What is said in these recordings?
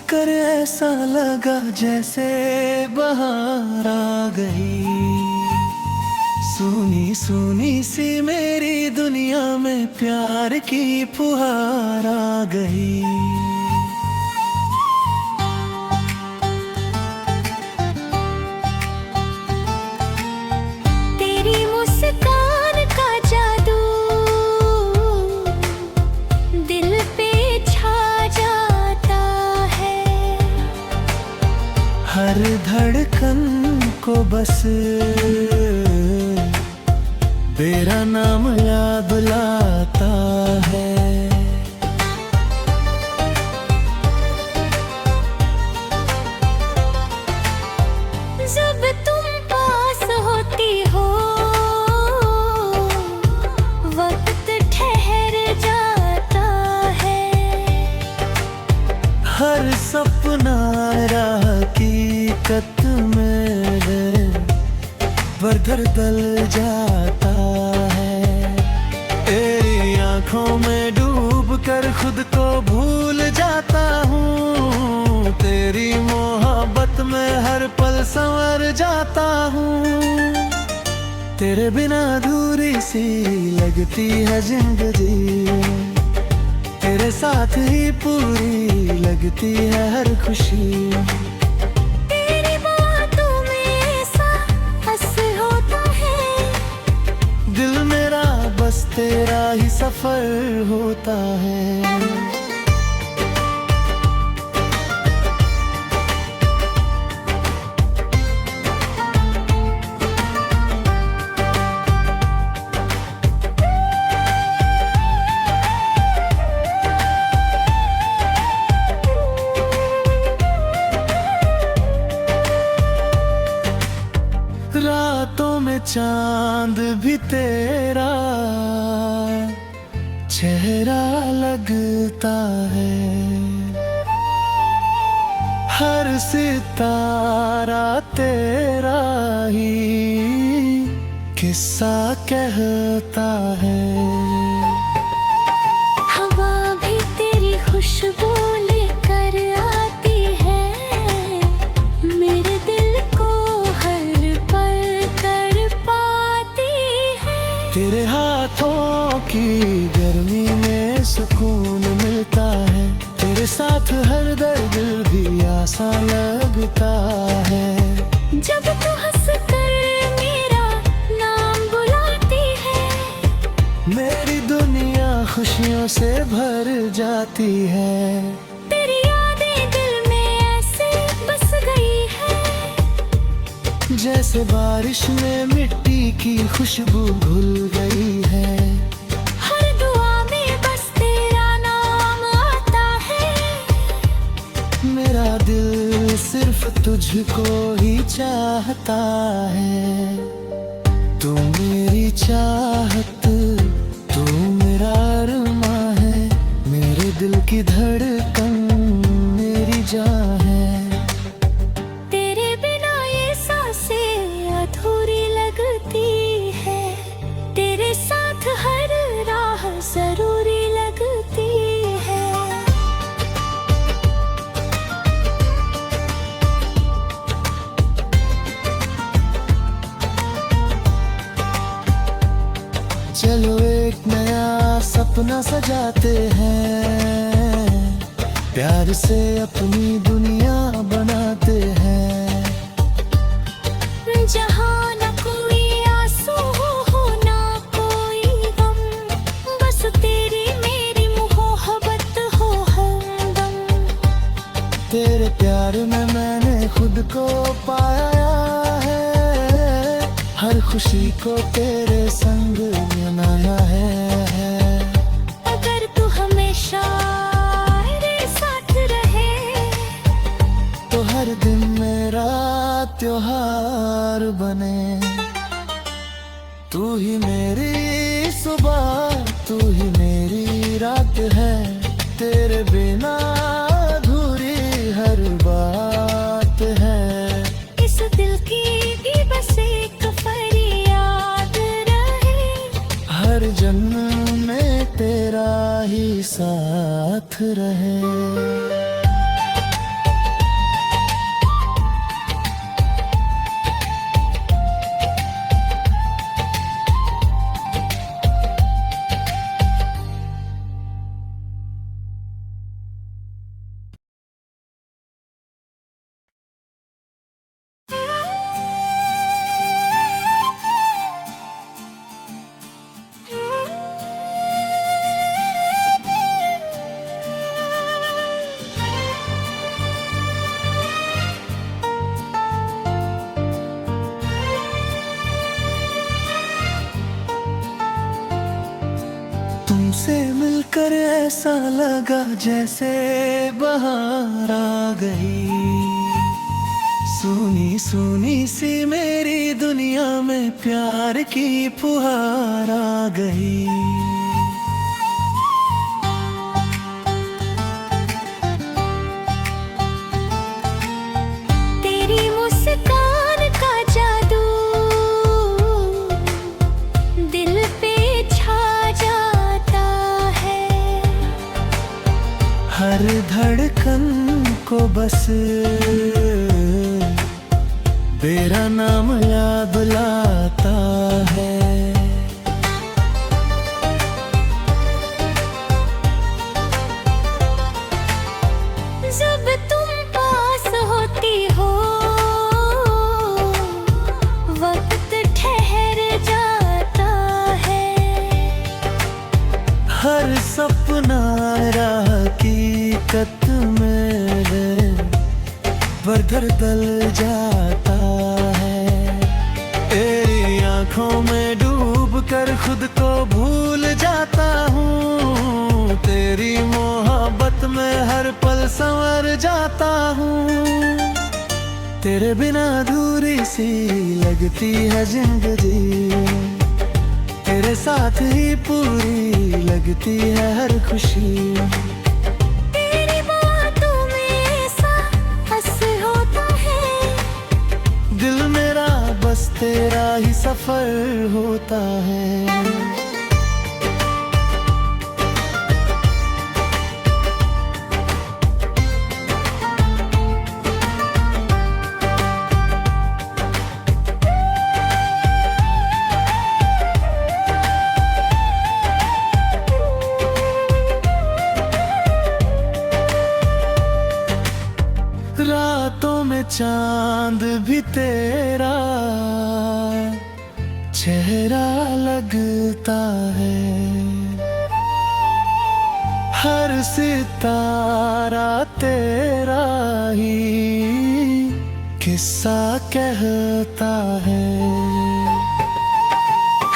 कर ऐसा लगा जैसे बहार आ गई। सुनी सुनी सी मेरी दुनिया में प्यार की फुहार आ गई। तेरी मुस्कान का जादू दिल पे छा जाता है। हर धड़कन को बस तेरा नाम याद लाता है। जब तुम पास होती हो वक्त ठहर जाता है। हर सपना हकीकत मेरे बरधर दल जाता है। तेरी आंखों में डूब कर खुद को भूल जाता हूँ। तेरी मोहब्बत में हर पल संवर जाता हूँ। तेरे बिना अधूरी सी लगती है जिंदगी। तेरे साथ ही पूरी लगती है हर खुशी। तेरी बातों में ऐसा हंस होता है। दिल मेरा बस तेरा ही सफर होता है। रातों में चांद भी तेरा चेहरा लगता है। हर सितारा तेरा ही किस्सा कहता है। हवा भी तेरी खुशबू लेकर आती है। मेरे दिल को हर पल कर पाती है। तेरे हाथों की गर्मी में सुकून मिलता है। तेरे साथ हर दर्द भी आसान लगता है। जब तू हंस कर मेरा नाम बुलाती है। मेरी दुनिया खुशियों से भर जाती है। तेरी यादें दिल में ऐसे बस गई है। जैसे बारिश में मिट्टी की खुशबू घुल गई है। हर दुआ में बस तेरा नाम आता है। मेरा दिल सिर्फ तुझको ही चाहता है। तू मेरी चाहत, तू मेरा अरमां है। मेरे दिल की धड़कन मेरी जान है। तेरे बिना ये सांसें अधूरी लगती है। तेरे साथ हर राह जरूरी लगती है। चलो एक नया सपना सजाते हैं। प्यार से अपनी दुनिया बनाते हैं। जहाँ न कोई आंसू हो ना कोई गम। बस तेरी मेरी मोहब्बत हो हमदम। तेरे प्यार में मैंने खुद को पाया है। हर खुशी को तेरे संग मनाया है। अगर तू हमेशा मेरे साथ रहे। तो हर दिन मेरा त्योहार बने। तू ही मेरी सुबह, तू ही मेरी रात है। तेरे बिना अधूरी हर बात है। इस दिल की भी बस एक फरियाद रहे। हर जन्म में तेरा ही साथ रहे। तुमसे मिलकर ऐसा लगा जैसे बहार आ गई। सुनी सुनी सी मेरी दुनिया में प्यार की फुहार आ गई। तेरी मुस्कान का जादू दिल पे छा जाता है। हर धड़कन को बस तेरा नाम याद लाता है। जब तुम पास होती हो वक्त ठहर जाता है। हर सपना हकीकत में बरधर दल जाता है। तेरी आंखों में डूब कर खुद को भूल जाता हूँ। तेरी मोहब्बत में हर पल संवर जाता हूँ। तेरे बिना अधूरी सी लगती है जिंदगी। तेरे साथ ही पूरी लगती है हर खुशी। तेरी बातों में ऐसा असर होता है। दिल मेरा बस तेरा ही सफर होता है। रातों में चांद भी तेरा चेहरा लगता है। हर सितारा तेरा ही किस्सा कहता है।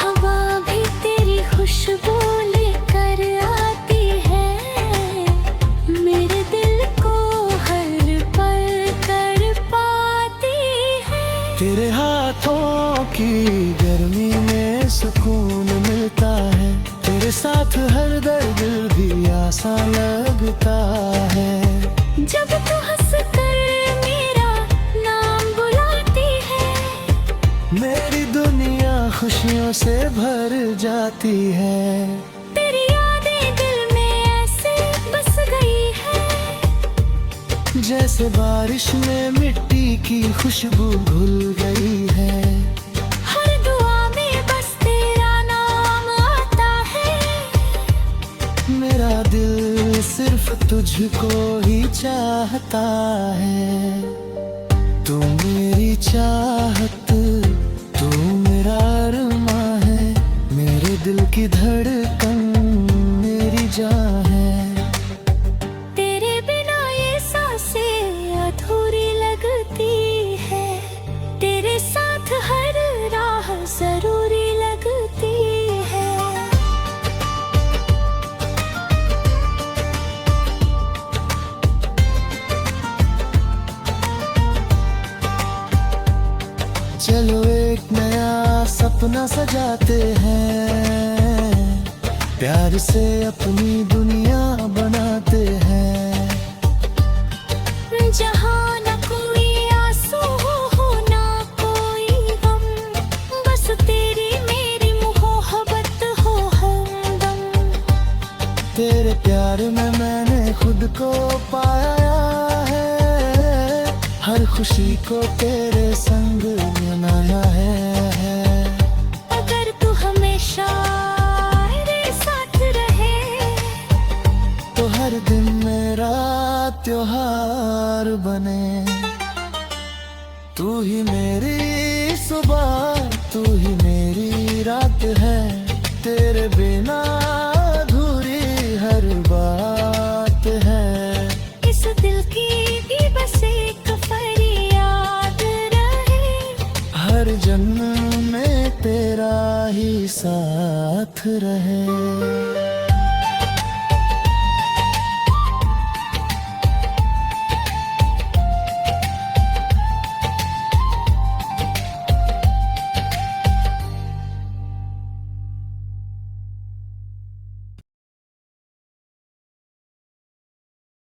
हवा भी तेरी खुशबू लेकर आती है। मेरे दिल को हर पल कर पाती है। तेरे हाथों की गर्मी में सुकून मिलता है। तेरे साथ हर दर्द भी आसान लगता है। जब तू हंस कर मेरा नाम बुलाती है मेरी दुनिया खुशियों से भर जाती है। तेरी यादें दिल में ऐसे बस गई है। जैसे बारिश में मिट्टी की खुशबू घुल गई है। हर दुआ में बस तेरा नाम आता है। मेरा दिल सिर्फ तुझको ही चाहता है। तू मेरी चाहत, तू मेरा अरमां है। मेरे दिल की धड़कन मेरी जान है। तेरे बिना ये सांसें अधूरी लगती है। तेरे साथ हर राह जरूरी लगती है। चलो एक नया सपना सजाते हैं। प्यार से अपनी दुनिया बनाते हैं। जहाँ न कोई आंसू हो ना कोई गम। बस तेरी मेरी मोहब्बत हो हमदम। तेरे प्यार में मैंने खुद को पाया है। हर खुशी को तेरे संग मनाया है। अगर तू हमेशा मेरे साथ रहे तो हर दिन मेरा त्योहार बने। तू ही मेरी सुबह, तू ही मेरी रात है। तेरे बिना अधूरी हर बात है। इस दिल की भी बस एक फरियाद रहे। हर जन्म में तेरा ही साथ रहे।